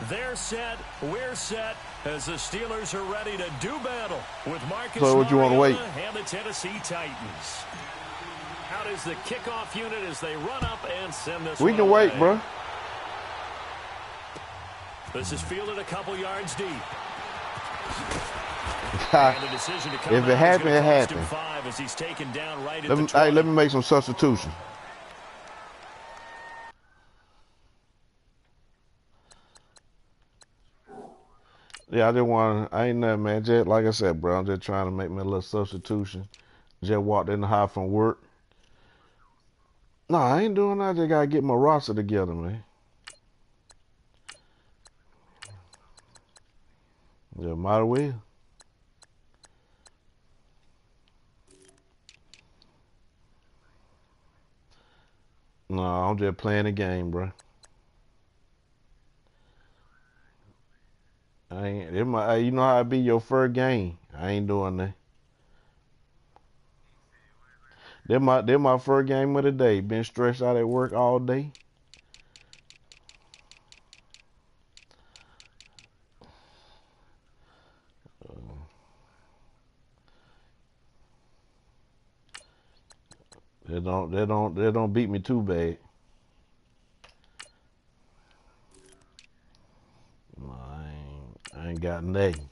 They're set, we're set, as the Steelers are ready to do battle with Marcus So what you want to wait? and the Tennessee Titans. Out is the kickoff unit as they run up and send this We one can away. wait, bro. This is fielded a couple yards deep. If it happened, it happened. As he's taken down right at Hey, let me make some substitution. Yeah, I ain't nothing, man. Just like I said, bro, I'm just trying to make me a little substitution. Just walked in the house from work. No, I ain't doing that. I just gotta get my roster together, man. Yeah, might as well. No, I'm just playing the game, bro. You know how it be your first game. I ain't doing that. They're my first game of the day. Been stressed out at work all day. They don't beat me too bad. No, I ain't got nothing.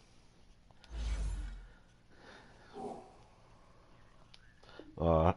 All right.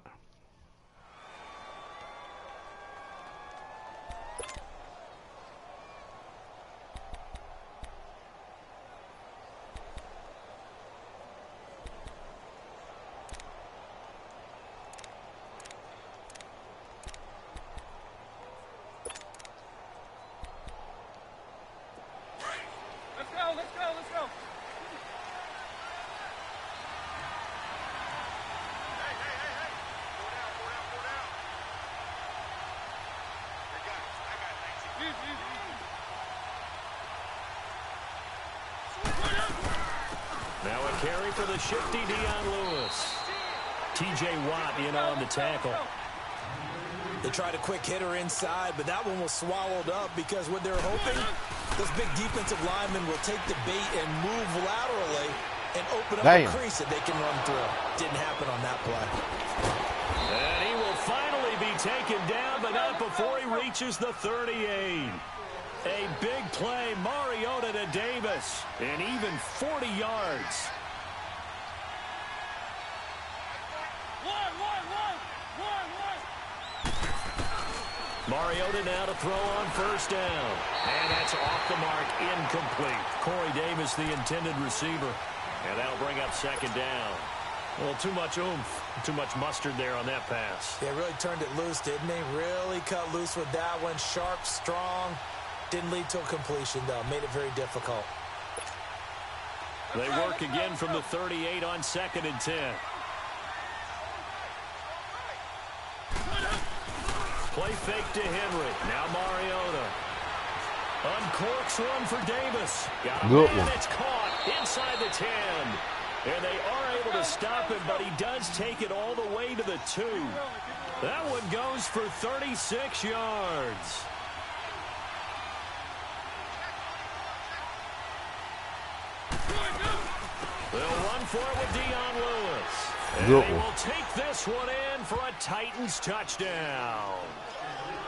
Now a carry for the shifty Dion Lewis. T.J. Watt in on the tackle. They tried a quick hitter inside, but that one was swallowed up because what they're hoping, those big defensive linemen will take the bait and move laterally and open up a crease that they can run through. Didn't happen on that play. And he will finally be taken down, but not before he reaches the 38. A big play, Mariota to Davis, and even 40 yards. Mariota now to throw on first down. And that's off the mark, incomplete. Corey Davis, the intended receiver. And that'll bring up second down. Well, too much oomph, too much mustard there on that pass. They really turned it loose, didn't they? Really cut loose with that one. Sharp, strong. Didn't lead to a completion, though. Made it very difficult. They work again from the 38 on 2nd and 10. Play fake to Henry. Now Mariota. Uncorks one for Davis. Got a man that's caught inside the 10. And they are able to stop him, but he does take it all the way to the 2. That one goes for 36 yards. They'll run for it with Dion Lewis. And they will take this one in for a Titans touchdown.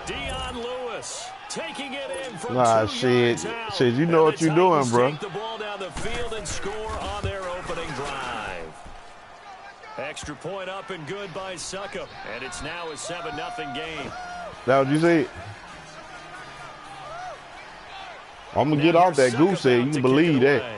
Dion Lewis taking it in from 2 yards out. Shit, you know what you're doing, bro. Take the ball down the field and score on their opening drive. Extra point up and good by Suckup. And it's now a 7-0 game. That what you said? I'm going to get off that goose egg. You can believe that.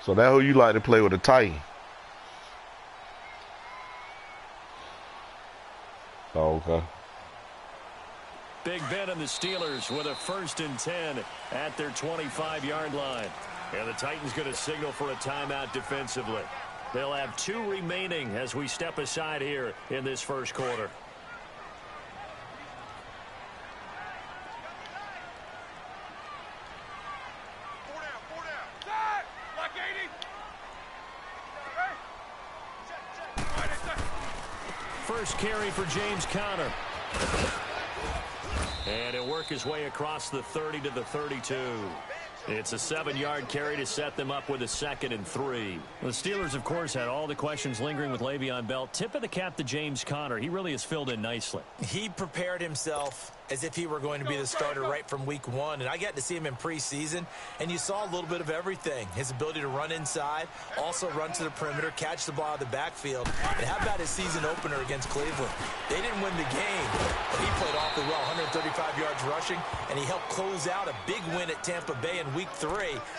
So that's who you like to play with, a Titan. Oh, okay. Big Ben and the Steelers with a 1st and 10 at their 25-yard line. And the Titans going to signal for a timeout defensively. They'll have 2 remaining as we step aside here in this first quarter. First carry for James Conner. And he'll work his way across the 30 to the 32. It's a 7-yard carry to set them up with a 2nd and 3. The Steelers, of course, had all the questions lingering with Le'Veon Bell. Tip of the cap to James Conner. He really has filled in nicely. He prepared himself as if he were going to be the starter right from week 1. And I got to see him in preseason, and you saw a little bit of everything. His ability to run inside, also run to the perimeter, catch the ball out of the backfield. And how about his season opener against Cleveland? They didn't win the game, but he played awfully well, 135 yards rushing, and he helped close out a big win at Tampa Bay in week 3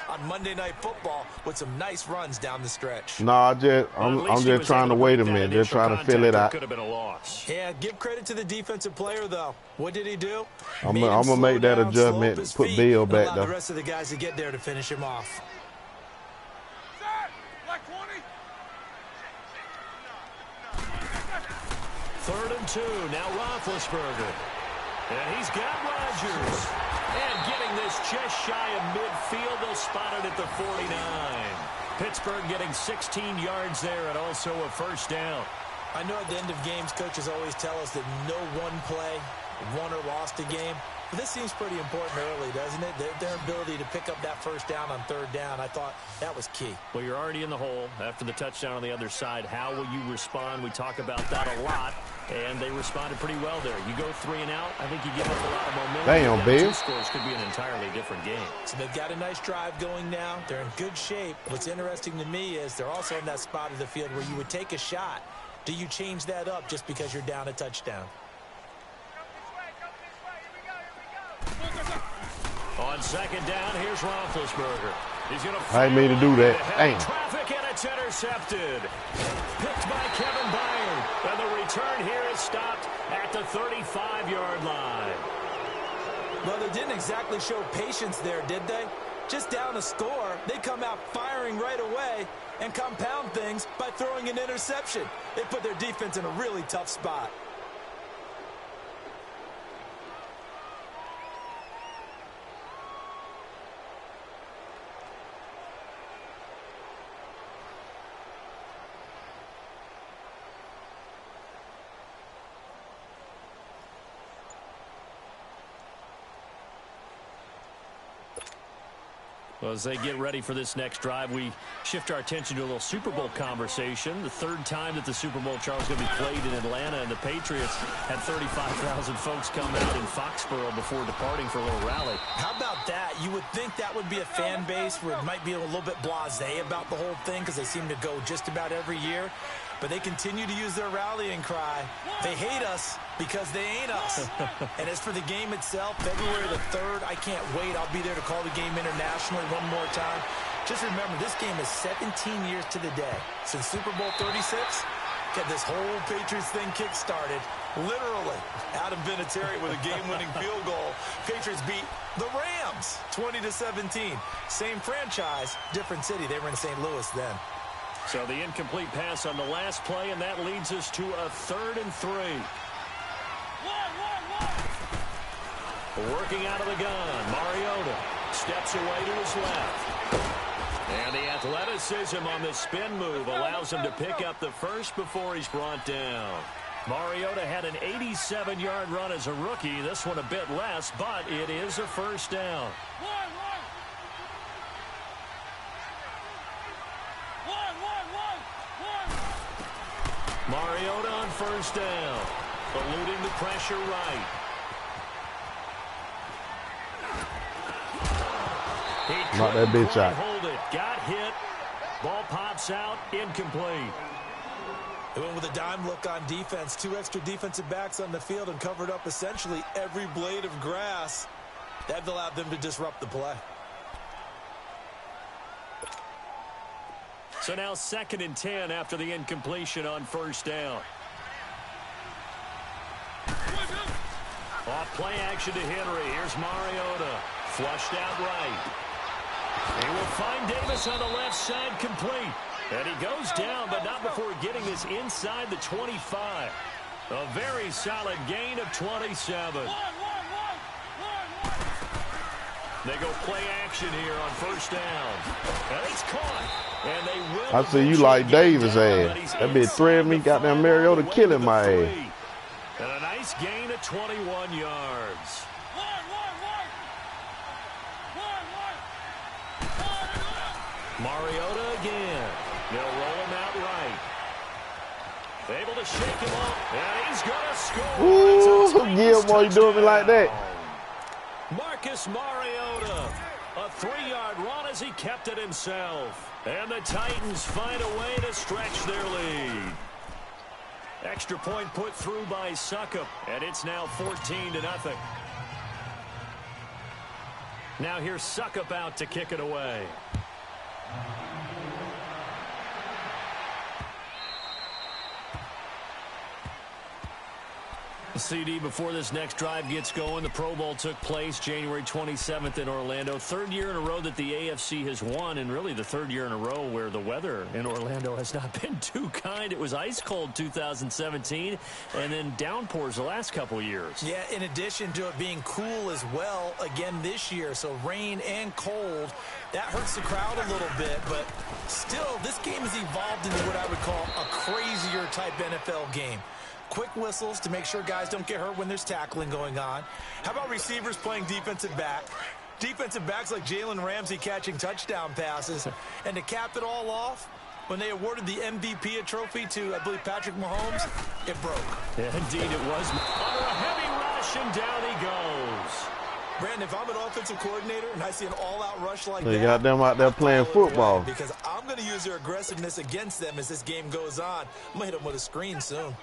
on Monday Night Football with some nice runs down the stretch. No, I'm just trying to wait a minute. They're trying to fill it out. Could have been a loss. Yeah, give credit to the defensive player, though. What did he do? I'm going to make that adjustment, put Bill back, though. The rest of the guys to get there to finish him off. Third and 2. Now Roethlisberger. And he's got Rodgers. And getting this just shy of midfield. They'll spot it at the 49. Pittsburgh getting 16 yards there and also a first down. I know at the end of games, coaches always tell us that no one play won or lost a game. But this seems pretty important early, doesn't it? Their ability to pick up that first down on 3rd down, I thought that was key. Well, you're already in the hole after the touchdown on the other side. How will you respond? We talk about that a lot, and they responded pretty well there. You go 3 and out, I think you give up a lot of momentum. Damn, Bill. 2 scores could be an entirely different game. So they've got a nice drive going now. They're in good shape. What's interesting to me is they're also in that spot of the field where you would take a shot. Do you change that up just because you're down a touchdown? On 2nd down, here's Roethlisberger. He's going to I didn't mean to do that. Dang. Traffic, and it's intercepted. Picked by Kevin Byard. And the return here is stopped at the 35-yard line. Well, they didn't exactly show patience there, did they? Just down a score, they come out firing right away and compound things by throwing an interception. They put their defense in a really tough spot. Well, as they get ready for this next drive, we shift our attention to a little Super Bowl conversation. The 3rd time that the Super Bowl, Charles, going to be played in Atlanta, and the Patriots had 35,000 folks come out in Foxborough before departing for a little rally. How about that? You would think that would be a fan base where it might be a little bit blasé about the whole thing because they seem to go just about every year. But they continue to use their rallying cry. They hate us because they ain't us. And as for the game itself, February the 3rd, I can't wait. I'll be there to call the game internationally one more time. Just remember, this game is 17 years to the day. Since Super Bowl 36, get this whole Patriots thing kick-started. Literally, Adam Vinatieri with a game-winning field goal. Patriots beat the Rams 20-17. Same franchise, different city. They were in St. Louis then. So the incomplete pass on the last play, and that leads us to a 3rd and 3. Working out of the gun, Mariota steps away to his left. And the athleticism on the spin move allows him to pick up the first before he's brought down. Mariota had an 87-yard run as a rookie. This one a bit less, but it is a first down. Mariota on first down, eluding the pressure right. Knock that bitch out. Hold it, got hit. Ball pops out, incomplete. They went with a dime look on defense. 2 extra defensive backs on the field and covered up essentially every blade of grass. That allowed them to disrupt the play. So now 2nd and 10 after the incompletion on first down. Off play action to Henry. Here's Mariota. Flushed out right. He will find Davis on the left side, complete. And he goes down, but not before getting this inside the 25. A very solid gain of 27. They go play action here on first down. And it's caught. And they will. I see you like Davis' ass. That bitch threatened me, goddamn Mariota killing my ass. And a nice gain of 21 yards. Mariota again. They'll roll him out right. Able to shake him up, and he's going to score. Ooh, Gilmore, you doing me like that? Marcus Mariota, a 3-yard run as he kept it himself. And the Titans find a way to stretch their lead. Extra point put through by Suckup, and it's now 14-0. Now here's Suckup out to kick it away. CD, before this next drive gets going, the Pro Bowl took place January 27th in Orlando. Third year in a row that the AFC has won, and really the third year in a row where the weather in Orlando has not been too kind. It was ice cold 2017, and then downpours the last couple years. Yeah, in addition to it being cool as well again this year, so rain and cold, that hurts the crowd a little bit, but still, this game has evolved into what I would call a crazier type NFL game. Quick whistles to make sure guys don't get hurt when there's tackling going on. How about receivers playing defensive back? Defensive backs like Jalen Ramsey catching touchdown passes. And to cap it all off, when they awarded the MVP trophy to, I believe, Patrick Mahomes, it broke. Yeah, indeed it was. Under a heavy rush, and down he goes. Brandon, if I'm an offensive coordinator and I see an all-out rush like they that, got them out there playing football. Because I'm going to use their aggressiveness against them as this game goes on. I'm going to hit them with a screen soon.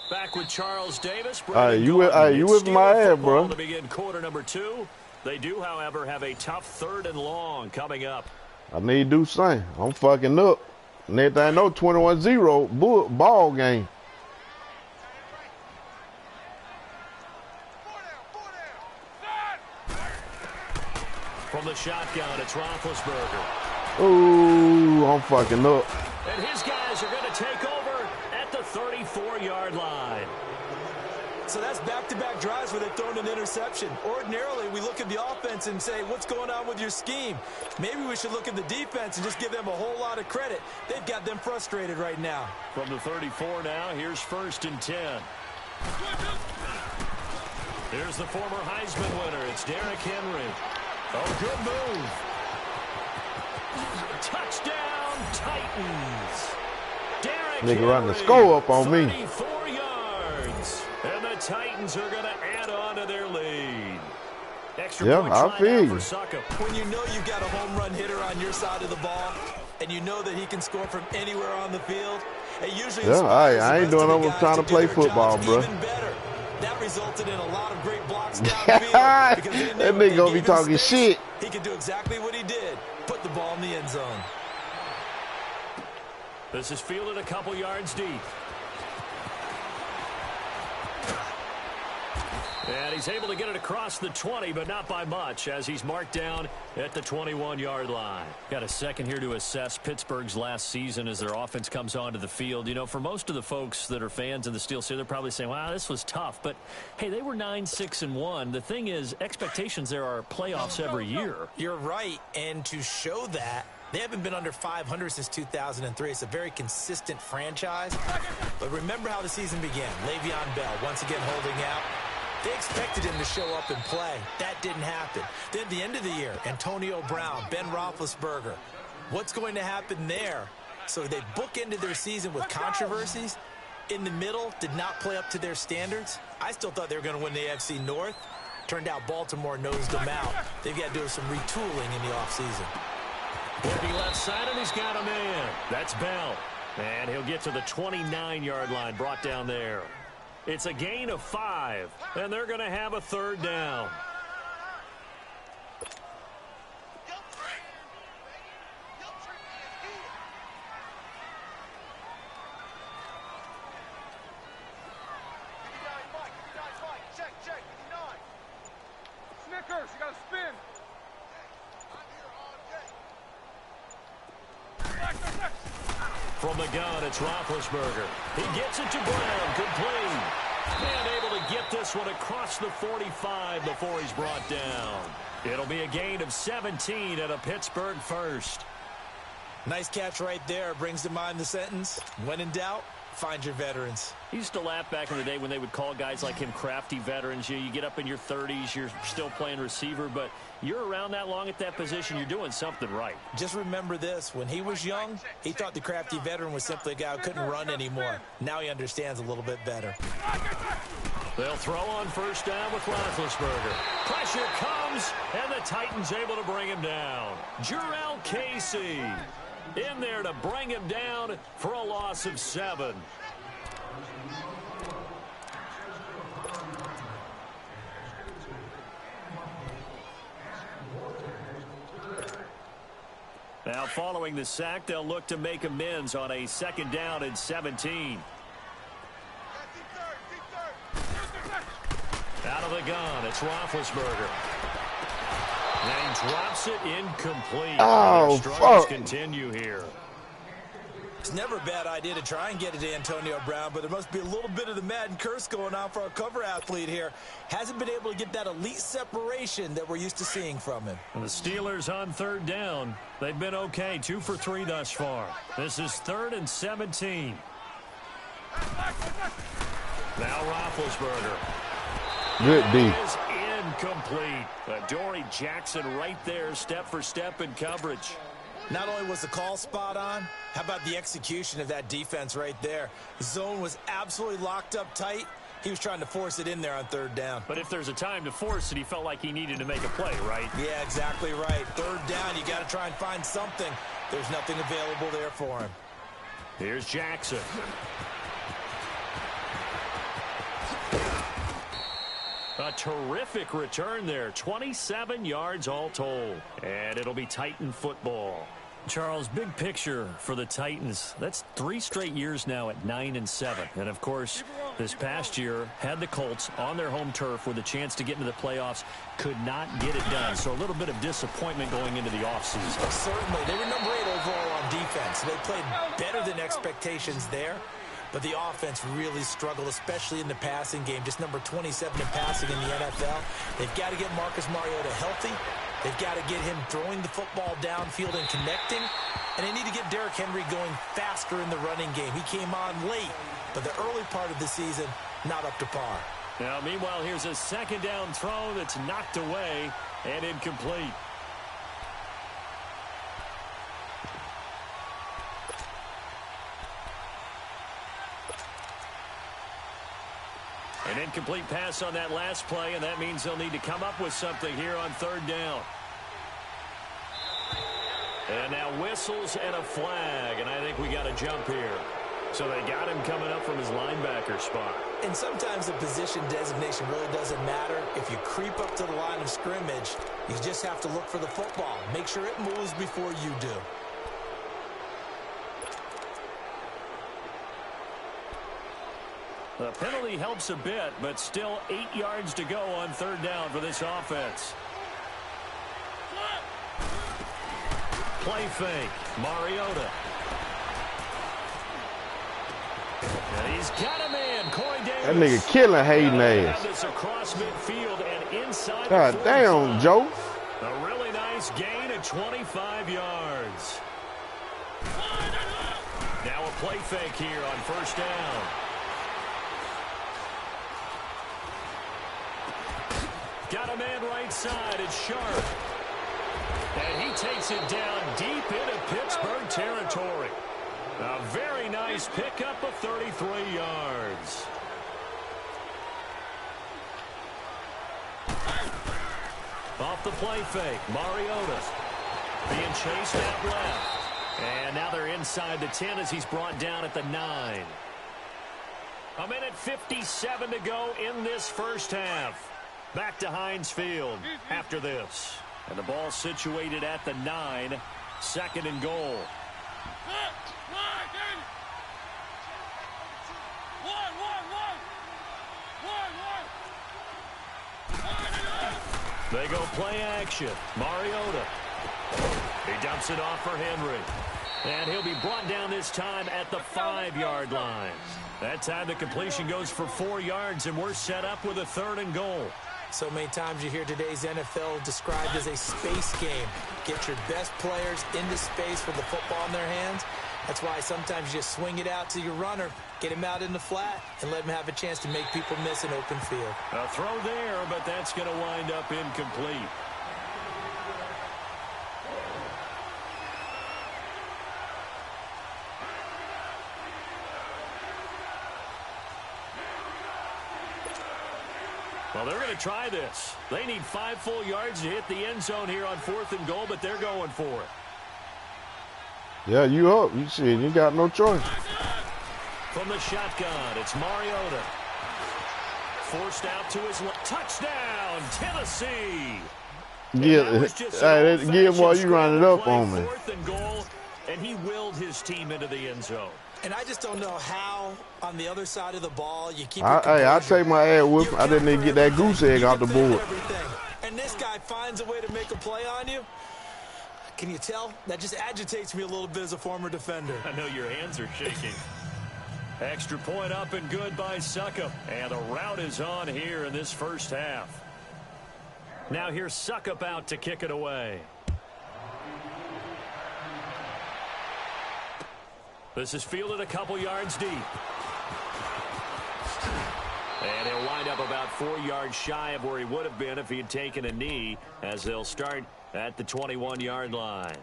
Back with Charles Davis. You with my ass, bro. To begin quarter number 2. They do, however, have a tough 3rd and long coming up. I need to do something. I'm fucking up. Next thing I know, 21-0 ball game. From the shotgun, it's Roethlisberger. Ooh, I'm fucking up. And his guys are going to take over at the 34-yard line. So that's back-to-back drives where they've thrown an interception. Ordinarily, we look at the offense and say, what's going on with your scheme? Maybe we should look at the defense and just give them a whole lot of credit. They've got them frustrated right now. From the 34 now, here's 1st and 10. Here's the former Heisman winner. It's Derrick Henry. Oh, good move. Touchdown, Titans. Derrick Nigga Henry, run the score up on me. 34 yards. And the Titans are going to add on to their lead. Extra point I feel you. When you know you've got a home run hitter on your side of the ball, and you know that he can score from anywhere on the field, it usually I ain't doing no trying to play football, bro. Even better. That resulted in a lot of great blocks downfield. That nigga gonna be talking shit. He could do exactly what he did. Put the ball in the end zone. This is fielded a couple yards deep. And he's able to get it across the 20, but not by much, as he's marked down at the 21-yard line. Got a second here to assess Pittsburgh's last season as their offense comes onto the field. You know, for most of the folks that are fans in the Steel City, they're probably saying, wow, this was tough. But, hey, they were 9-6-1. The thing is, expectations there are playoffs every year. You're right, and to show that, they haven't been under 500 since 2003. It's a very consistent franchise. But remember how the season began. Le'Veon Bell once again holding out. They expected him to show up and play. That didn't happen. Then at the end of the year, Antonio Brown, Ben Roethlisberger. What's going to happen there? So they bookended their season with controversies. In the middle, did not play up to their standards. I still thought they were going to win the AFC North. Turned out Baltimore nosed them out. They've got to do some retooling in the offseason. Working left side, and he's got a man. That's Bell. And he'll get to the 29-yard line, brought down there. It's a gain of 5, and they're going to have a 3rd down. Snickers, you got to spin. From the gun, it's Roethlisberger. He gets it to Brown, complete. And able to get this one across the 45 before he's brought down. It'll be a gain of 17 and a Pittsburgh first. Nice catch right there. Brings to mind the sentence, when in doubt, find your veterans. He used to laugh back in the day when they would call guys like him crafty veterans. You get up in your 30s, you're still playing receiver, but you're around that long at that position, you're doing something right. Just remember this. When he was young, he thought the crafty veteran was simply a guy who couldn't run anymore. Now he understands a little bit better. They'll throw on first down with Roethlisberger. Pressure comes, and the Titans able to bring him down. Jurrell Casey in there to bring him down for a loss of 7. Now following the sack, they'll look to make amends on a 2nd down and 17. Out of the gun, it's Roethlisberger. And he drops it incomplete. Oh, struggles continue here. It's never a bad idea to try and get it to Antonio Brown, but there must be a little bit of the Madden curse going on for our cover athlete here. Hasn't been able to get that elite separation that we're used to seeing from him. And the Steelers on 3rd down. They've been okay, 2 for 3 thus far. This is 3rd and 17. Now Roethlisberger. Good D. Is incomplete. Adoree Jackson right there, step for step in coverage. Not only was the call spot on, how about the execution of that defense right there? The zone was absolutely locked up tight. He was trying to force it in there on 3rd down. But if there's a time to force it, he felt like he needed to make a play, right? Yeah, exactly right. 3rd down, you got to try and find something. There's nothing available there for him. Here's Jackson. A terrific return there. 27 yards all told. And it'll be Titan football. Charles, big picture for the Titans. That's 3 straight years now at 9-7. And, of course, this past year had the Colts on their home turf with a chance to get into the playoffs. Could not get it done. So a little bit of disappointment going into the offseason. Certainly. They were number 8 overall on defense. They played better than expectations there. But the offense really struggled, especially in the passing game. Just number 27 in passing in the NFL. They've got to get Marcus Mariota healthy. They've got to get him throwing the football downfield and connecting. And they need to get Derrick Henry going faster in the running game. He came on late, but the early part of the season, not up to par. Now, meanwhile, here's a 2nd down throw that's knocked away and incomplete. An incomplete pass on that last play, and that means they'll need to come up with something here on 3rd down. And now whistles and a flag, and I think we got a jump here. So they got him coming up from his linebacker spot. And sometimes the position designation really doesn't matter. If you creep up to the line of scrimmage, you just have to look for the football. Make sure it moves before you do. The penalty helps a bit, but still 8 yards to go on 3rd down for this offense. Play fake. Mariota. And he's got a man. Corey Davis. That nigga killing Hayden ass. This across midfield and inside. God damn, Joe. A really nice gain of 25 yards. Now a play fake here on 1st down. Got a man right side. It's Sharp. And he takes it down deep into Pittsburgh territory. A very nice pickup of 33 yards. Off the play fake, Mariota being chased out left. And now they're inside the 10 as he's brought down at the 9. A minute 57 to go in this first half. Back to Heinz Field after this. And the ball situated at the 9. 2nd and goal. They go play action. Mariota. He dumps it off for Henry. And he'll be brought down this time at the 5-yard line. That time the completion goes for 4 yards, and we're set up with a 3rd and goal. So many times you hear today's NFL described as a space game. Get your best players into space with the football in their hands. That's why sometimes you just swing it out to your runner, get him out in the flat, and let him have a chance to make people miss an open field. A throw there, but that's going to wind up incomplete. Well, they're going to try this. They need 5 full yards to hit the end zone here on 4th and goal, but they're going for it. Yeah, you up. You see, you got no choice. From the shotgun, it's Mariota. Forced out to his touchdown, Tennessee. Give him while you run it up on me. 4th and goal, and he willed his team into the end zone. And I just don't know how, on the other side of the ball, you keep Hey, I take my ad with me. I didn't even get that goose egg off the board. And this guy finds a way to make a play on you. Can you tell? That just agitates me a little bit as a former defender. I know your hands are shaking. Extra point up and good by Suckup. And the route is on here in this first half. Now here's Suckup out to kick it away. This is fielded a couple yards deep. And he'll wind up about 4 yards shy of where he would have been if he had taken a knee, as they'll start at the 21-yard line.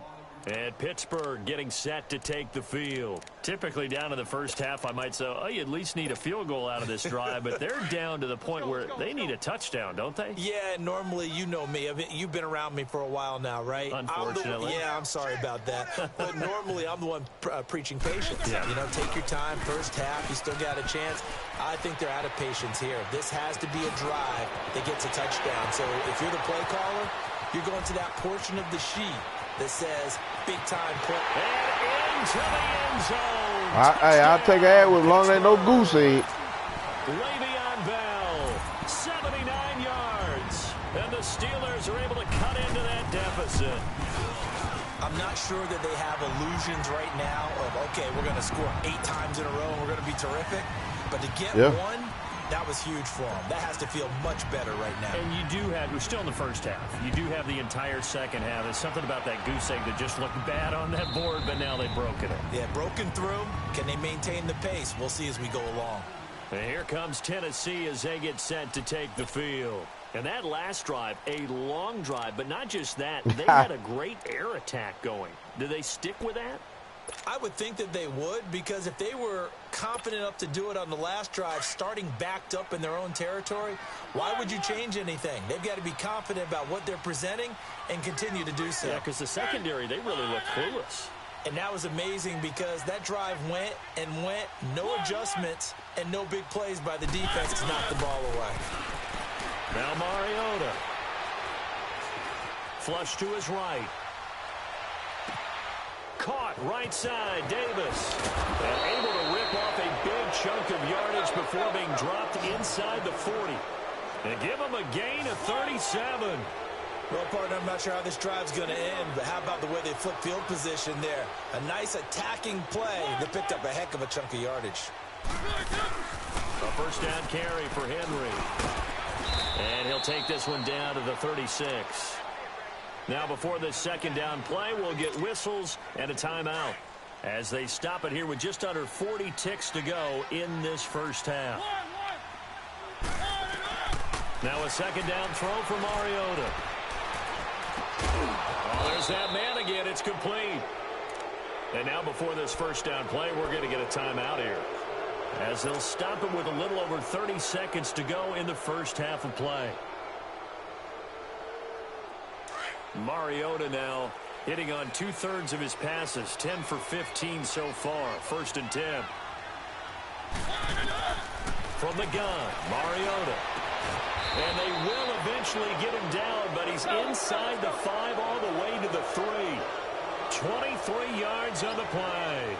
And Pittsburgh getting set to take the field. Typically down in the first half, I might say, oh, you at least need a field goal out of this drive, but they're down to the point where they need a touchdown, don't they? Yeah, normally, you know me. I mean, you've been around me for a while now, right? Unfortunately. I'm sorry about that. But normally, I'm the one preaching patience. Yeah. You know, take your time. First half, you still got a chance. I think they're out of patience here. This has to be a drive that gets a touchdown. So if you're the play caller, you're going to that portion of the sheet that says big-time play. And into the end zone. I'll take an ad with as long as ain't no goose egg. Le'Veon Bell, 79 yards. And the Steelers are able to cut into that deficit. I'm not sure that they have illusions right now of, okay, we're going to score 8 times in a row and we're going to be terrific. But to get one, that was huge for them. That has to feel much better right now. And you do have, we're still in the first half. You do have the entire second half. There's something about that goose egg that just looked bad on that board, but now they've broken it. Yeah, broken through. Can they maintain the pace? We'll see as we go along. And here comes Tennessee as they get set to take the field. And that last drive, a long drive, but not just that. They had a great air attack going. Do they stick with that? I would think that they would, because if they were confident enough to do it on the last drive, starting backed up in their own territory, why would you change anything? They've got to be confident about what they're presenting and continue to do so. Yeah, because the secondary, they really looked clueless. And that was amazing because that drive went and went, no adjustments, and no big plays by the defense to knock the ball away. Now Mariota. Flush to his right. Caught right side, Davis. And able to rip off a big chunk of yardage before being dropped inside the 40. And give him a gain of 37. Well, partner, I'm not sure how this drive's going to end, but how about the way they flip field position there? A nice attacking play that picked up a heck of a chunk of yardage. A first down carry for Henry. And he'll take this one down to the 36. Now before this second down play, we'll get whistles and a timeout as they stop it here with just under 40 ticks to go in this first half. Now a second down throw for Mariota. Oh, there's that man again. It's complete. And now before this first down play, we're going to get a timeout here as they'll stop it with a little over 30 seconds to go in the first half of play. Mariota now hitting on 2/3 of his passes, 10 for 15 so far. 1st and 10. From the gun, Mariota. And they will eventually get him down, but he's inside the 5 all the way to the 3. 23 yards on the play.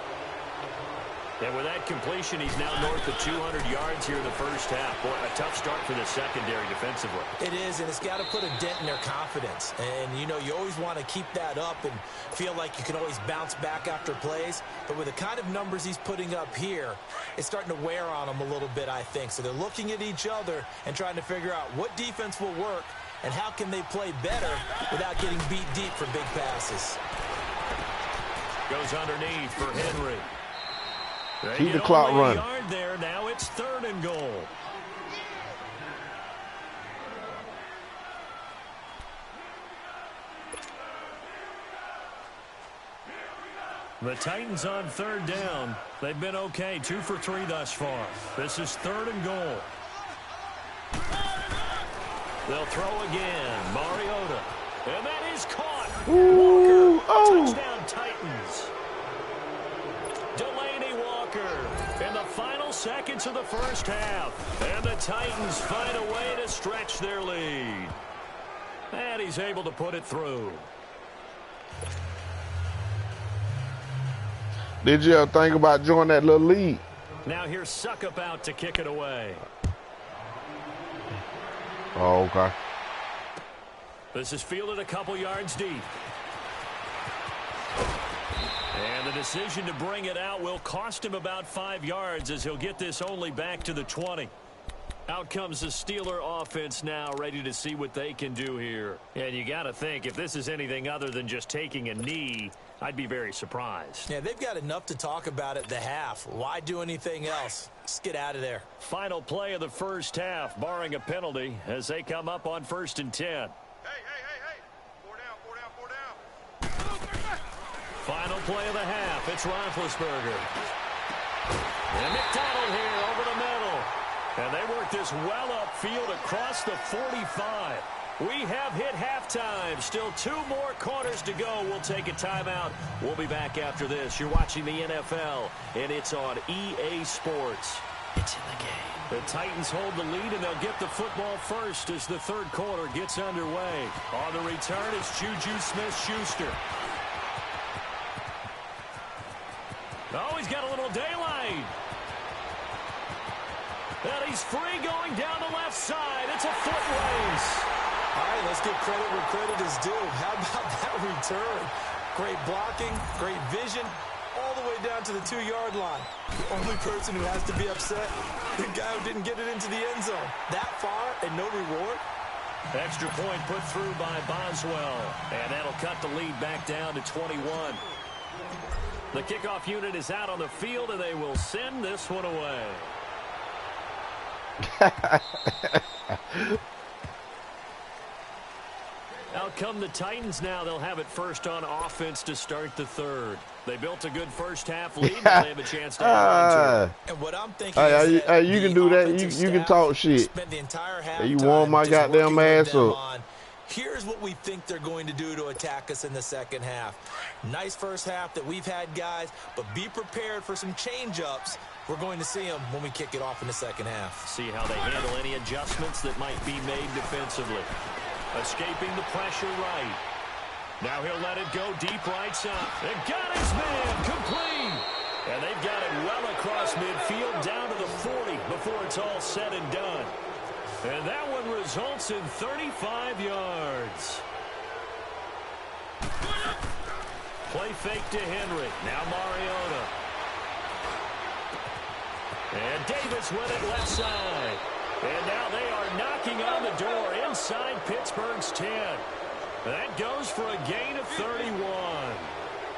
And with that completion, he's now north of 200 yards here in the first half. Boy, a tough start for the secondary defensively. It is, and it's got to put a dent in their confidence. And, you know, you always want to keep that up and feel like you can always bounce back after plays. But with the kind of numbers he's putting up here, it's starting to wear on them a little bit, I think. So they're looking at each other and trying to figure out what defense will work and how can they play better without getting beat deep for big passes. Goes underneath for Henry. Keep the clock running. There. Now it's 3rd and goal. The Titans on 3rd down. They've been okay, 2 for 3 thus far. This is 3rd and goal. They'll throw again. Mariota. And that is caught. Ooh, Walker. Touchdown Titans. In the final seconds of the first half. And the Titans find a way to stretch their lead. And he's able to put it through. Did you ever think about joining that little league? Now here's Suckup out to kick it away. Oh, okay. This is fielded a couple yards deep. And the decision to bring it out will cost him about 5 yards as he'll get this only back to the 20. Out comes the Steeler offense now, ready to see what they can do here. And you got to think, if this is anything other than just taking a knee, I'd be very surprised. Yeah, they've got enough to talk about at the half. Why do anything else? Just get out of there. Final play of the first half, barring a penalty, as they come up on 1st and 10. Hey. 4 down. Final play of the half, it's Roethlisberger. And McDonald here over the middle. And they work this well upfield across the 45. We have hit halftime. Still 2 more quarters to go. We'll take a timeout. We'll be back after this. You're watching the NFL, and it's on EA Sports. It's in the game. The Titans hold the lead, and they'll get the football first as the 3rd quarter gets underway. On the return is Juju Smith-Schuster. Oh, he's got a little daylight. And he's free going down the left side. It's a foot race. All right, let's give credit where credit is due. How about that return? Great blocking, great vision, all the way down to the 2-yard line. The only person who has to be upset, the guy who didn't get it into the end zone. That far and no reward. Extra point put through by Boswell. And that'll cut the lead back down to 21. The kickoff unit is out on the field, and they will send this one away. Out come the Titans now. They'll have it first on offense to start the 3rd. They built a good first half lead, and they have a chance to hang on to it. And what I'm thinking is that you can do that. You can talk shit. Spend the entire half you warm my goddamn ass up. Here's what we think they're going to do to attack us in the second half. Nice first half that we've had, guys, but be prepared for some change-ups. We're going to see them when we kick it off in the second half. See how they handle any adjustments that might be made defensively. Escaping the pressure right. Now he'll let it go deep right side. And got his man complete. And they've got it well across midfield down to the 40 before it's all said and done. And that one results in 35 yards. Play fake to Henry. Now Mariota. And Davis with it left side. And now they are knocking on the door inside Pittsburgh's 10. That goes for a gain of 31.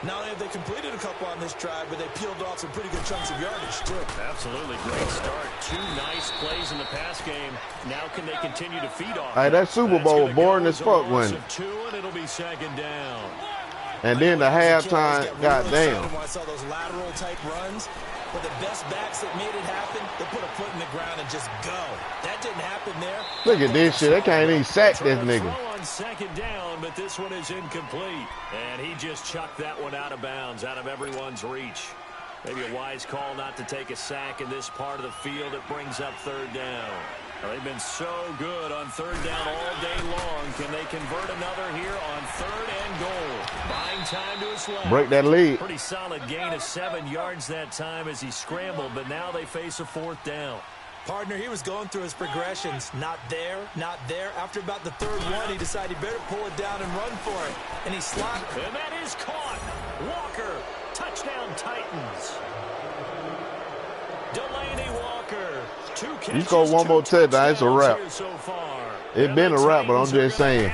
Not only have they completed a couple on this drive, but they peeled off some pretty good chunks of yardage, too. Absolutely great start. 2 nice plays in the pass game. Now can they continue to feed off? Hey, that Super Bowl boring as fuck when. And it'll be 2nd down. And then the halftime, goddamn. When I saw those lateral type runs, but the best backs that made it happen, they put a foot in the ground and just go. That didn't happen there. Look at this shit. They can't even sack this nigga. On 2nd down, but this one is incomplete. And he just chucked that one out of bounds, out of everyone's reach. Maybe a wise call not to take a sack in this part of the field. It brings up 3rd down. Well, they've been so good on third down all day long. Can they convert another here on third and goal? Buying time to his left. Break that lead. Pretty solid gain of 7 yards that time as he scrambled, but now they face a fourth down. Partner, he was going through his progressions. Not there, not there. After about the third one, he decided he better pull it down and run for it. And he slotted. And that is caught. Walker, touchdown Titans. Delaney Walker. 2 catches, you score one more touchdown, it's a wrap. So far. It's been a wrap, but I'm just saying.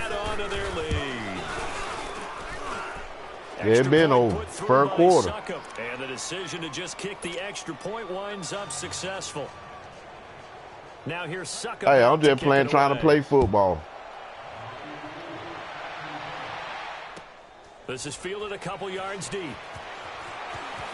Yeah, it's been over. Third quarter. And the decision to just kick the extra point winds up successful. Now here's Suckup. Hey, I'm just playing, trying to play football. This is fielded a couple yards deep.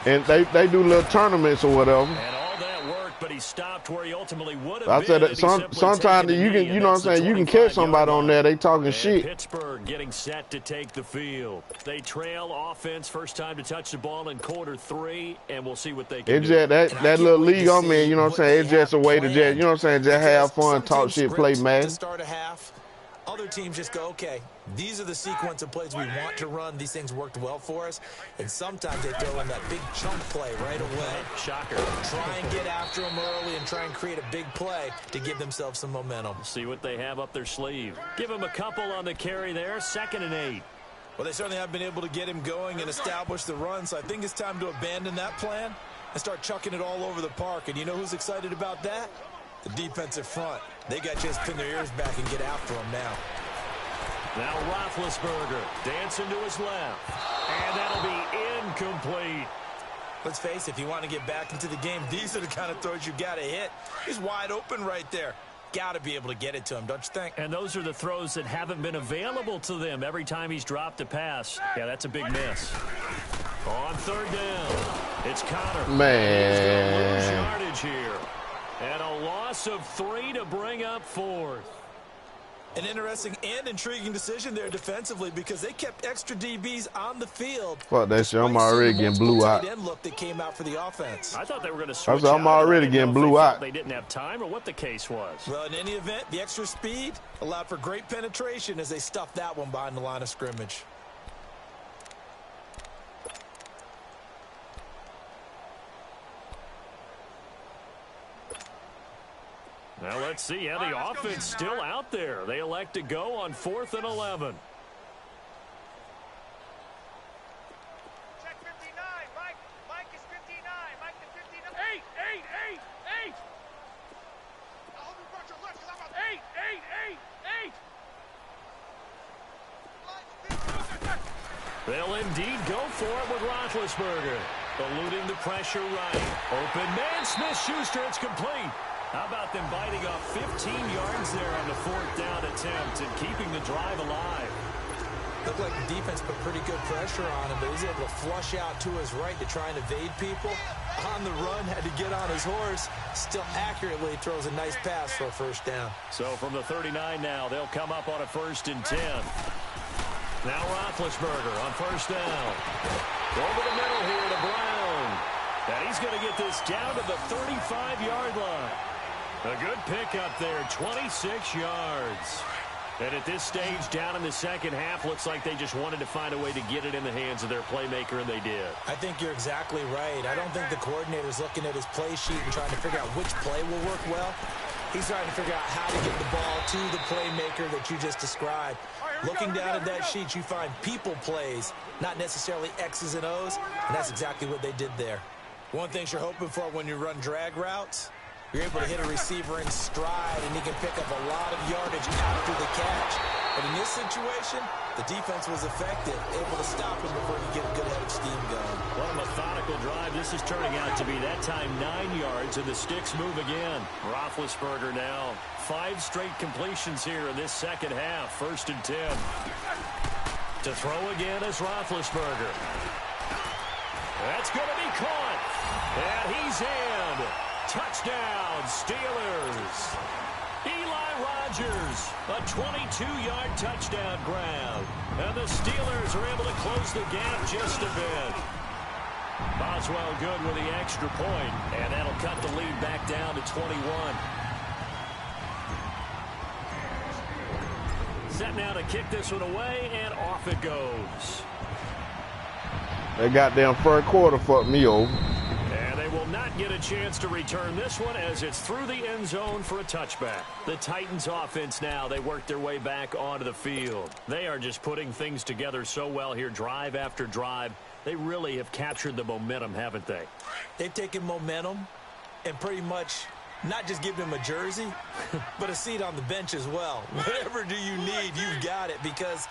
And they do little tournaments or whatever. And all that worked, but he stopped where he ultimately would have I said that sometimes you can, you know what I'm saying, you can catch somebody on there, they talking shit. Pittsburgh getting set to take the field. They trail offense, first time to touch the ball in quarter 3, and we'll see what they can do. Just that little league I'm in, you know what I'm saying, it's just a way to just, you know what I'm saying, just have fun, talk shit, play mad. To start a half, other teams just go, okay, these are the sequence of plays we want to run. These things worked well for us. And sometimes they throw in that big chunk play right away. Shocker. Try and get after them early and try and create a big play to give themselves some momentum. See what they have up their sleeve. Give them a couple on the carry there. 2nd and 8. Well, they certainly have been able to get him going and establish the run. So I think it's time to abandon that plan and start chucking it all over the park. And you know who's excited about that? The defensive front. They got to just pin their ears back and get after him now. Now Roethlisberger dancing to his left. And that'll be incomplete. Let's face it, if you want to get back into the game, these are the kind of throws you got to hit. He's wide open right there. Got to be able to get it to him, don't you think? And those are the throws that haven't been available to them every time he's dropped a pass. Yeah, that's a big miss. On third down, it's Connor. Man. He's gonna lose yardage here. And a loss of 3 to bring up 4th. An interesting and intriguing decision there defensively because they kept extra DBs on the field. Fuck that shit, I'm already getting blew out. Look that came out for the offense. I thought they were going to switch. I'm already getting blew out. They didn't have time or what the case was. Well, in any event, the extra speed allowed for great penetration as they stuffed that one behind the line of scrimmage. Now let's see how the offense still out there. They elect to go on 4th and 11. Check 59. Mike is 59. Mike is 59. 8, 8, 8, 8. Now hold me front your left because I'm about 8, 8, 8, 8. They'll indeed go for it with Roethlisberger. Eluding the pressure right. Open man, Smith-Schuster, it's complete. How about them biting off 15 yards there on the 4th down attempt and keeping the drive alive? Looked like the defense put pretty good pressure on him, but he's able to flush out to his right to try and evade people. On the run, had to get on his horse. Still accurately throws a nice pass for a first down. So from the 39 now, they'll come up on a 1st and 10. Now Roethlisberger on 1st down. Over the middle here to Brown. And he's going to get this down to the 35-yard line. A good pickup there, 26 yards. And at this stage, down in the second half, looks like they just wanted to find a way to get it in the hands of their playmaker, and they did. I think you're exactly right. I don't think the coordinator's looking at his play sheet and trying to figure out which play will work well. He's trying to figure out how to get the ball to the playmaker that you just described. Looking down at that sheet, you find people plays, not necessarily X's and O's, and that's exactly what they did there. One thing you're hoping for when you run drag routes, you're able to hit a receiver in stride, and he can pick up a lot of yardage after the catch. But in this situation, the defense was effective, able to stop him before he get a good head of steam going. What a methodical drive. This is turning out to be, that time, 9 yards, and the sticks move again. Roethlisberger now. 5 straight completions here in this second half. 1st and 10. To throw again is Roethlisberger. That's going to be caught. And he's in. Touchdown, Steelers. Eli Rogers, a 22-yard touchdown grab. And the Steelers are able to close the gap just a bit. Boswell good with the extra point, and that'll cut the lead back down to 21. set now to kick this one away, and off it goes. That goddamn third quarter fucked me over. And they will not get a chance to return this one as it's through the end zone for a touchback. The Titans offense now, they work their way back onto the field. They are just putting things together so well here, drive after drive. They really have captured the momentum, haven't they? They've taken momentum and pretty much not just given him a jersey, but a seat on the bench as well. Whatever do you need, you've got it, because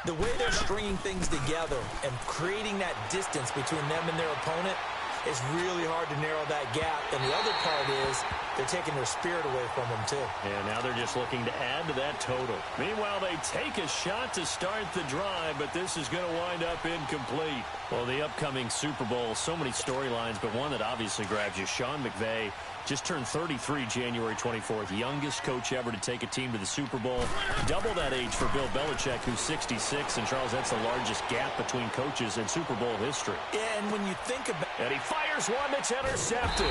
the way they're stringing things together and creating that distance between them and their opponent, it's really hard to narrow that gap. And the other part is they're taking their spirit away from them, too. And now they're just looking to add to that total. Meanwhile, they take a shot to start the drive, but this is going to wind up incomplete. Well, the upcoming Super Bowl, so many storylines, but one that obviously grabs you. Sean McVay just turned 33 January 24th, youngest coach ever to take a team to the Super Bowl. Double that age for Bill Belichick, who's 66. And, Charles, that's the largest gap between coaches in Super Bowl history. And when you think about... And he fires one that's intercepted.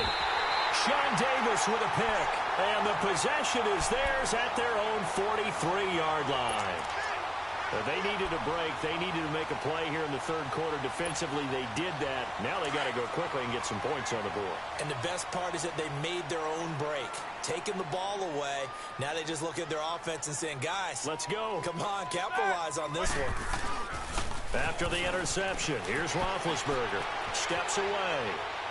Sean Davis with a pick. And the possession is theirs at their own 43-yard line. But they needed a break. They needed to make a play here in the third quarter. Defensively, they did that. Now they got to go quickly and get some points on the board. And the best part is that they made their own break, taking the ball away. Now they just look at their offense and saying, guys, let's go. Come on, capitalize on this one. After the interception, here's Roethlisberger. Steps away.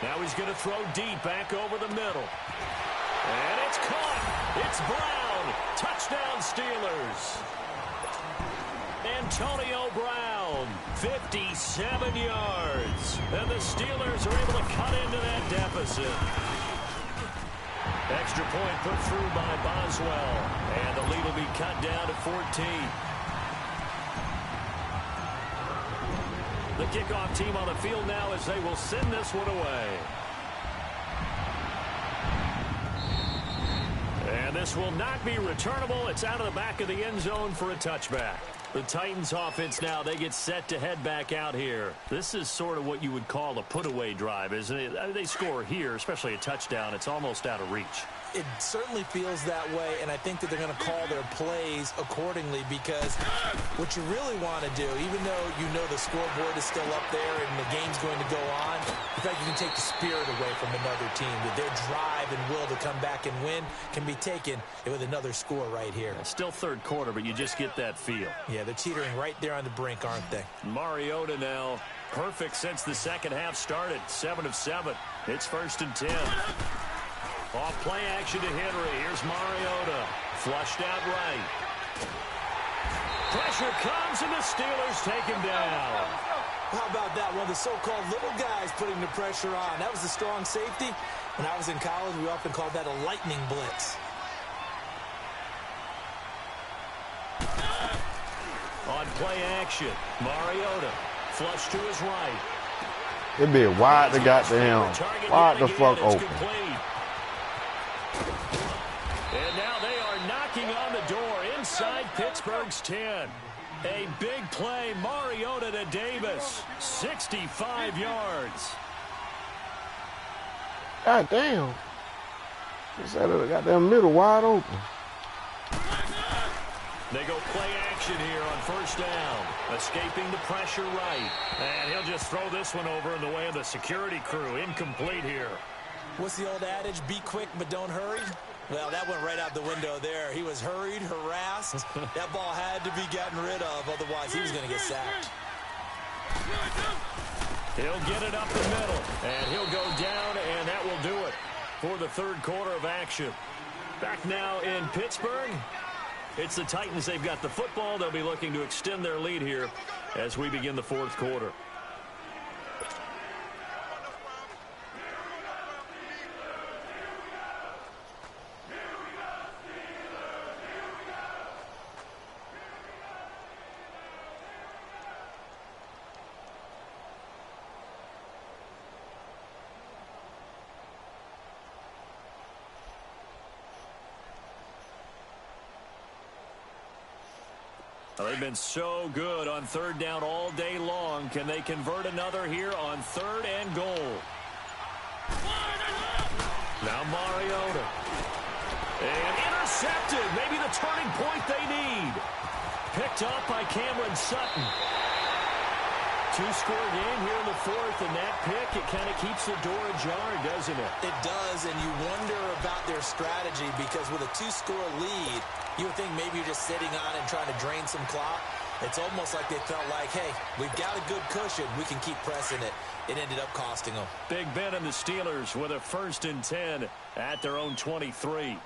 Now he's going to throw deep back over the middle. And it's caught. It's Brown. Touchdown, Steelers. Antonio Brown, 57 yards. And the Steelers are able to cut into that deficit. Extra point put through by Boswell. And the lead will be cut down to 14. The kickoff team on the field now as they will send this one away. And this will not be returnable. It's out of the back of the end zone for a touchback. The Titans offense now, they get set to head back out here. This is sort of what you would call a put-away drive, isn't it? They score here, especially a touchdown. It's almost out of reach. It certainly feels that way, and I think that they're going to call their plays accordingly, because what you really want to do, even though you know the scoreboard is still up there and the game's going to go on, in fact, you can take the spirit away from another team. That their drive and will to come back and win can be taken with another score right here. Still third quarter, but you just get that feel. Yeah, they're teetering right there on the brink, aren't they? Mariota now, perfect since the second half started. 7 of 7. It's 1st and 10. Off play action to Henry. Here's Mariota. Flushed out right. Pressure comes, and the Steelers take him down. How about that? One of the so-called little guys putting the pressure on. That was the strong safety. When I was in college, we often called that a lightning blitz. On play action, Mariota. Flush to his right. It'd be wide to goddamn. Wide the fuck open. And now they are knocking on the door inside Pittsburgh's 10. A big play, Mariota to Davis. 65 yards. God damn. Just had a goddamn middle wide open. They go play action here on 1st down. Escaping the pressure right. And he'll just throw this one over in the way of the security crew. Incomplete here. What's the old adage? Be quick, but don't hurry. Well, that went right out the window there. He was hurried, harassed. That ball had to be gotten rid of. Otherwise, he was going to get sacked. He'll get it up the middle. And he'll go down, and that will do it for the third quarter of action. Back now in Pittsburgh. It's the Titans. They've got the football. They'll be looking to extend their lead here as we begin the fourth quarter. They've been so good on 3rd down all day long. Can they convert another here on 3rd and goal? Now Mariota. And intercepted. Maybe the turning point they need. picked up by Cameron Sutton. Two-score game here in the fourth, and that pick, it kind of keeps the door ajar, doesn't it? It does, and you wonder about their strategy because with a two-score lead, you would think maybe you're just sitting on and trying to drain some clock. It's almost like they felt like, hey, we've got a good cushion. We can keep pressing it. It ended up costing them. Big Ben and the Steelers with a 1st and 10 at their own 23.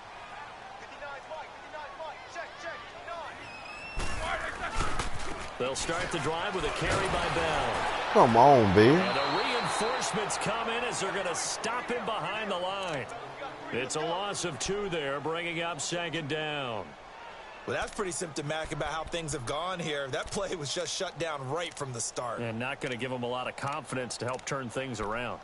They'll start the drive with a carry by Bell. Come on, B. And the reinforcements come in as they're going to stop him behind the line. It's a loss of 2 there, bringing up 2nd down. Well, that's pretty symptomatic about how things have gone here. That play was just shut down right from the start. And not going to give them a lot of confidence to help turn things around.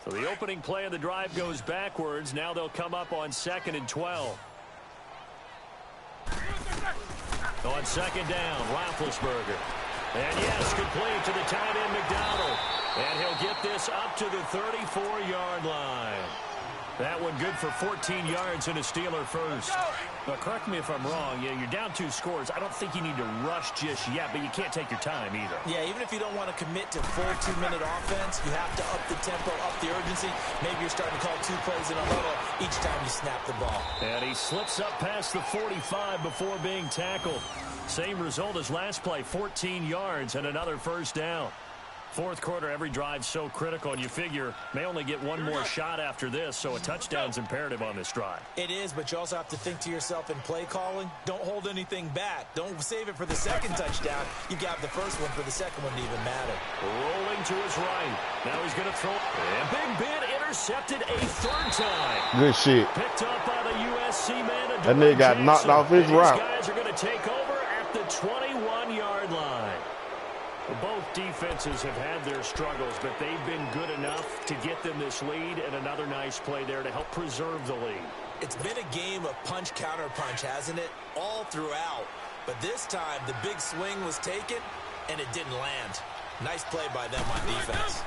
So the opening play of the drive goes backwards. Now they'll come up on 2nd and 12. On 2nd down, Roethlisberger. And yes, complete to the tight end, McDonald. And he'll get this up to the 34-yard line. That one good for 14 yards and a Steeler first. But correct me if I'm wrong. Yeah, you're down 2 scores. I don't think you need to rush just yet, but you can't take your time either. Yeah, even if you don't want to commit to full 2-minute offense, you have to up the tempo, up the urgency. Maybe you're starting to call 2 plays in a huddle each time you snap the ball. And he slips up past the 45 before being tackled. Same result as last play, 14 yards and another 1st down. Fourth quarter, every drive's so critical, and you figure may only get one more shot after this, so a touchdown's imperative on this drive. It is, but you also have to think to yourself in play calling, don't hold anything back. Don't save it for the second touchdown. You got the first one for the second one to even matter. Rolling to his right. Now he's going to throw. And Big Ben intercepted a 3rd time. Good shit. Picked up by the USC man. That nigga got knocked off his route. These guys are going to take over at the 21-yard line. Both defenses have had their struggles, but they've been good enough to get them this lead, and another nice play there to help preserve the lead. It's been a game of punch-counter-punch, hasn't it? All throughout. But this time, the big swing was taken, and it didn't land. Nice play by them on defense.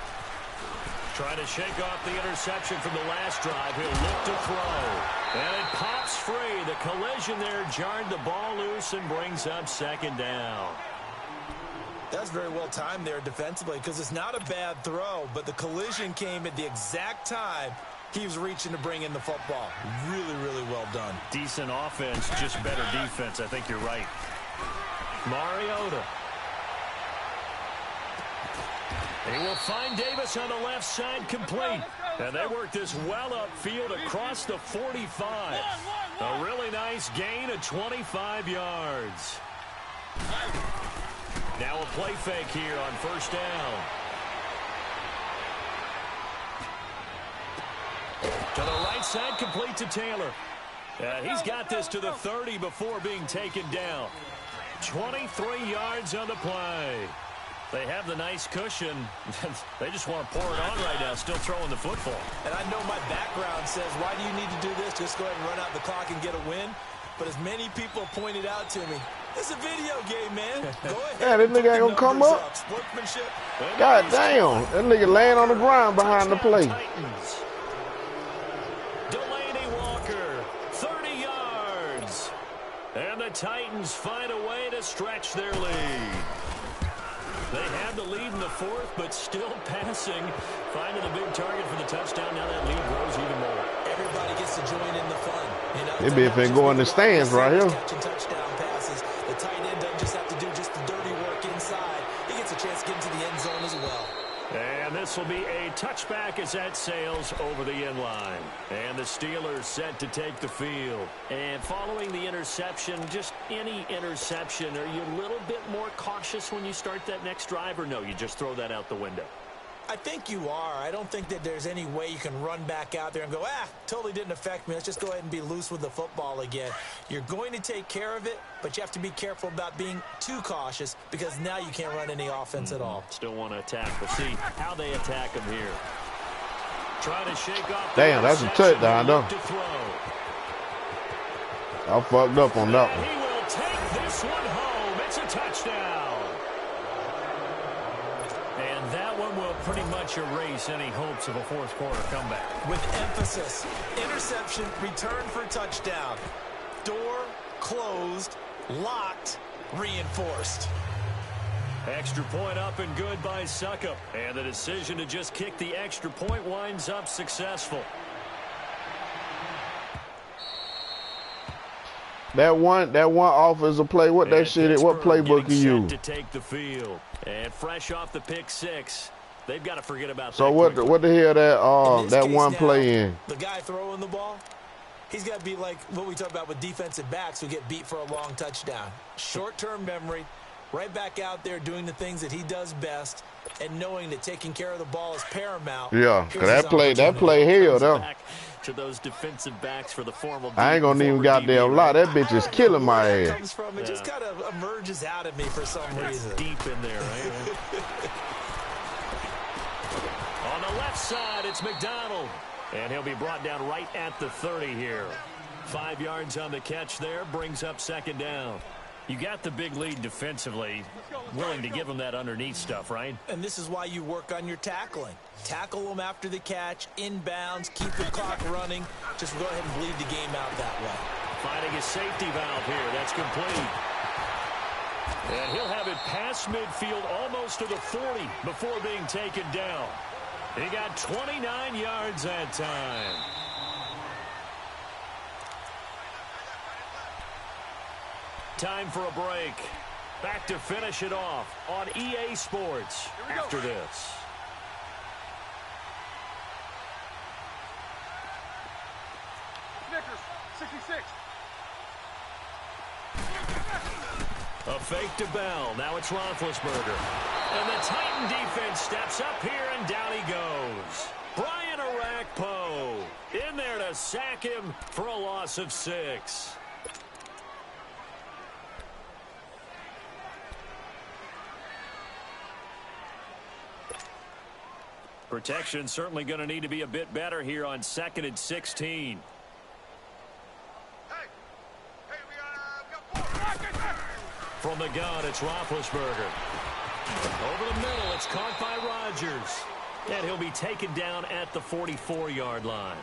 Trying to shake off the interception from the last drive. He'll look to throw. And it pops free. The collision there jarred the ball loose and brings up 2nd down. That's very well timed there defensively because it's not a bad throw, but the collision came at the exact time he was reaching to bring in the football. Really, really well done. Decent offense, just better defense. I think you're right. Mariota. He will find Davis on the left side complete. And they work this well upfield across the 45. A really nice gain of 25 yards. Now a play fake here on 1st down. To the right side, complete to Taylor. He's got this to the 30 before being taken down. 23 yards on the play. They have the nice cushion. They just want to pour it on right now, still throwing the football. And I know my background says, why do you need to do this? Just go ahead and run out the clock and get a win. But as many people pointed out to me, it's a video game, man. Go ahead. Yeah, this nigga ain't gonna come up. God damn. That nigga laying on the ground behind the play. Delaney Walker, 30 yards. And the Titans find a way to stretch their lead. They have the lead in the fourth, but still passing. Finding the big target for the touchdown. Now that lead grows even more. Everybody gets to join in the fun. You know, Maybe if they go in the stands right here. Catching touchdown passes. The tight end doesn't just have to do just the dirty work inside. He gets a chance to get into the end zone as well. And this will be a touchback as that sails over the end line. And the Steelers set to take the field. And following the interception, just any interception, are you a little bit more cautious when you start that next drive, or no, you just throw that out the window? I think you are. I don't think that there's any way you can run back out there and go, totally didn't affect me. Let's just go ahead and be loose with the football again. You're going to take care of it, but you have to be careful about being too cautious because now you can't run any offense at all. Still want to attack. We'll see how they attack them here. Trying to shake off. Damn, that's a touchdown, though. I fucked up on that one. He will take this one home. It's a touchdown. And That one will pretty much erase any hopes of a fourth quarter comeback. With emphasis, interception, return for touchdown. Door closed, locked, reinforced. Extra point up and good by Suckup. And the decision to just kick the extra point winds up successful. That one offensive play, what that shit is, what playbook you use? To take the field. And fresh off the pick six, they've got to forget about so that. So what the hell that one play in? The guy throwing the ball, he's got to be like what we talk about with defensive backs who get beat for a long touchdown. Short-term memory, right back out there doing the things that he does best, and knowing that taking care of the ball is paramount. Yeah, that play hell though. To those defensive backs for the formal. I ain't gonna even goddamn lie. That bitch is killing my ass. Comes from. It just kind of emerges out of me for some reason. Deep in there, right? On the left side, it's McDonald. And he'll be brought down right at the 30 here. 5 yards on the catch there, brings up second down. You got the big lead defensively, willing to give them that underneath stuff, right? And this is why you work on your tackling. Tackle them after the catch, inbounds, keep the clock running. Just go ahead and bleed the game out that way. Finding a safety valve here. That's complete. And he'll have it past midfield almost to the 40 before being taken down. He got 29 yards that time. Time for a break. Back to finish it off on EA Sports after this. Snickers, 66. A fake to Bell. Now it's Roethlisberger. And the Titan defense steps up here, and down he goes. Brian Arakpo in there to sack him for a loss of 6. Protection certainly going to need to be a bit better here on 2nd and 16. From the gun, it's Roethlisberger. Over the middle, it's caught by Rodgers. And he'll be taken down at the 44-yard line.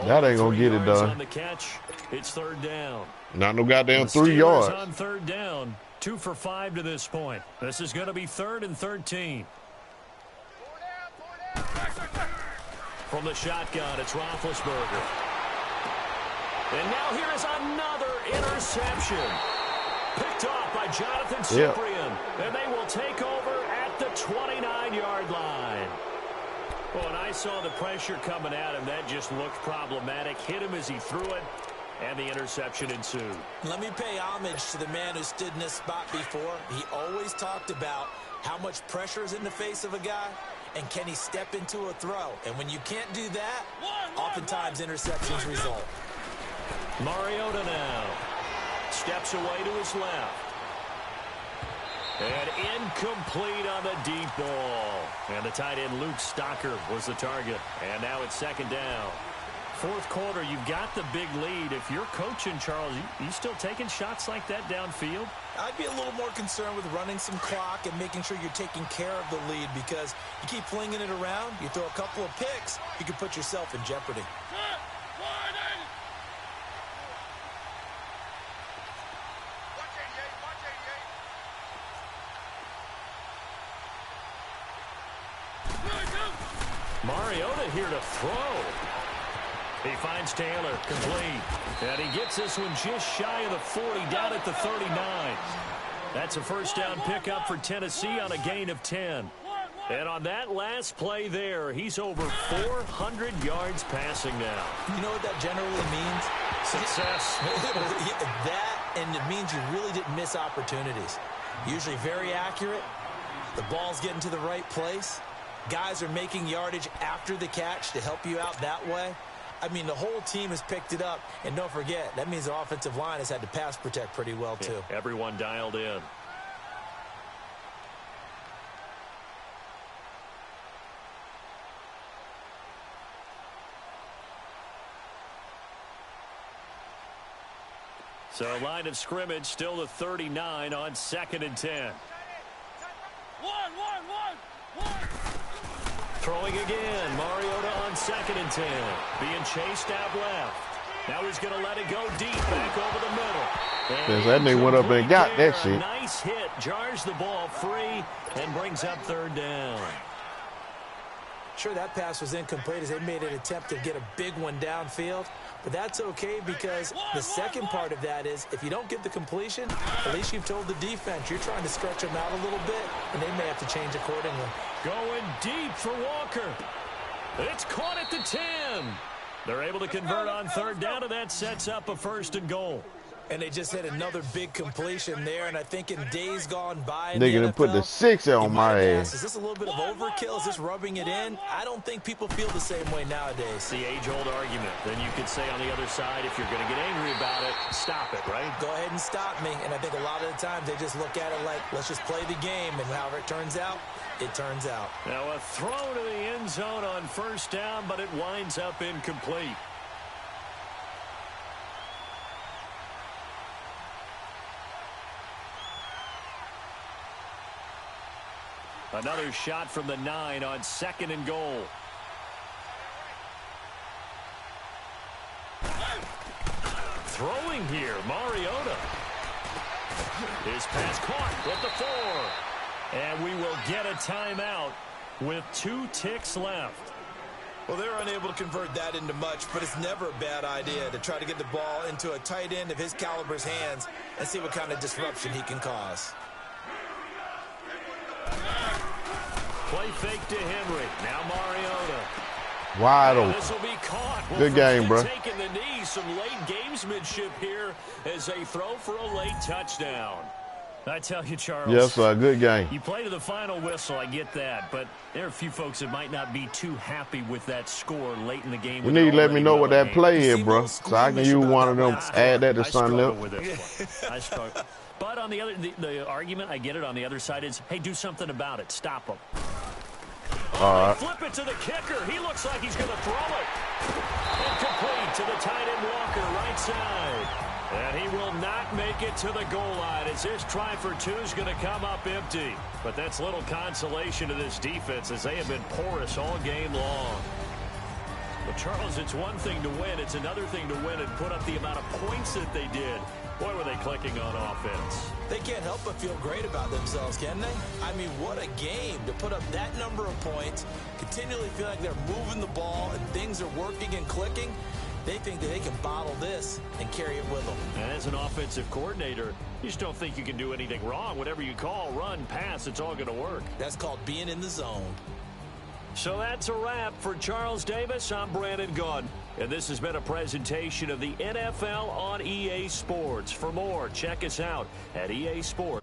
That ain't going to get it done. On the catch, it's 3rd down. Not no goddamn 3 yards. On 3rd down, 2 for 5 to this point. This is going to be 3rd and 13. From the shotgun, it's Roethlisberger. And now here is another interception. Picked off by Jonathan Cyprien. And they will take over at the 29-yard line. Well, when I saw the pressure coming at him, that just looked problematic. Hit him as he threw it, and the interception ensued. Let me pay homage to the man who stood in this spot before. He always talked about how much pressure is in the face of a guy, and can he step into a throw? And when you can't do that, oftentimes interceptions result. Mariota now steps away to his left. And incomplete on the deep ball. And the tight end Luke Stocker was the target. And now it's 2nd down. 4th quarter, you've got the big lead. If you're coaching, Charles, you still taking shots like that downfield? I'd be a little more concerned with running some clock and making sure you're taking care of the lead, because you keep flinging it around, you throw a couple of picks, you can put yourself in jeopardy. Mariota here to throw. He finds Taylor, complete. And he gets this one just shy of the 40, down at the 39. That's a 1st down pickup for Tennessee on a gain of 10. And on that last play there, he's over 400 yards passing now. You know what that generally means? Success. That, and it means you really didn't miss opportunities. Usually very accurate. The ball's getting to the right place. Guys are making yardage after the catch to help you out that way. I mean, the whole team has picked it up. And don't forget, that means the offensive line has had to pass protect pretty well, too. Yeah, everyone dialed in. So line of scrimmage still the 39 on 2nd and 10. One. Throwing again. Mariota on 2nd and 10. Being chased out left. Now he's going to let it go deep back over the middle. Since that nigga went up and got that shit. Nice hit. Jars the ball free and brings up 3rd down. Sure, that pass was incomplete as they made an attempt to get a big one downfield. But that's okay because the second part of that is if you don't get the completion, at least you've told the defense you're trying to stretch them out a little bit, and they may have to change accordingly. Going deep for Walker. It's caught at the 10. They're able to convert on 3rd down, and that sets up a 1st and goal. And they just had another big completion there, and I think in days gone by, nigga done put the 6 on my ass. Is this a little bit of overkill? Is this rubbing it in? I don't think people feel the same way nowadays. It's the age-old argument. Then you could say on the other side, if you're going to get angry about it, stop it, right? Go ahead and stop me. And I think a lot of the times they just look at it like, let's just play the game, and however it turns out, it turns out. Now a throw to the end zone on 1st down, but it winds up incomplete. Another shot from the 9 on 2nd and goal. Throwing here, Mariota. His pass caught with the 4. And we will get a timeout with 2 ticks left. Well, they're unable to convert that into much, but it's never a bad idea to try to get the ball into a tight end of his caliber's hands and see what kind of disruption he can cause. Play fake to Henry. Now Mariota. Wide open. This will be caught. Good game, bro. Taking the knee. Some late gamesmanship here as they throw for a late touchdown. I tell you, Charles. Yes, sir. Good game. You play to the final whistle, I get that, but there are a few folks that might not be too happy with that score late in the game. You need to let me know what that play is, bro, so I can use one of them, add that to something else. I struggle. But on the other, the argument, I get it, on the other side is, hey, do something about it. Stop them. Flip it to the kicker. He looks like he's going to throw it. Incomplete to the tight end Walker, right side. And he will not make it to the goal line as his try for 2 is going to come up empty. But that's little consolation to this defense as they have been porous all game long. But, Charles, it's one thing to win. It's another thing to win and put up the amount of points that they did. Boy, were they clicking on offense. They can't help but feel great about themselves, can they? I mean, what a game to put up that number of points, continually feel like they're moving the ball and things are working and clicking. They think that they can bottle this and carry it with them. And as an offensive coordinator, you just don't think you can do anything wrong. Whatever you call, run, pass, it's all going to work. That's called being in the zone. So that's a wrap for Charles Davis. I'm Brandon Gaudin, and this has been a presentation of the NFL on EA Sports. For more, check us out at EASports.com.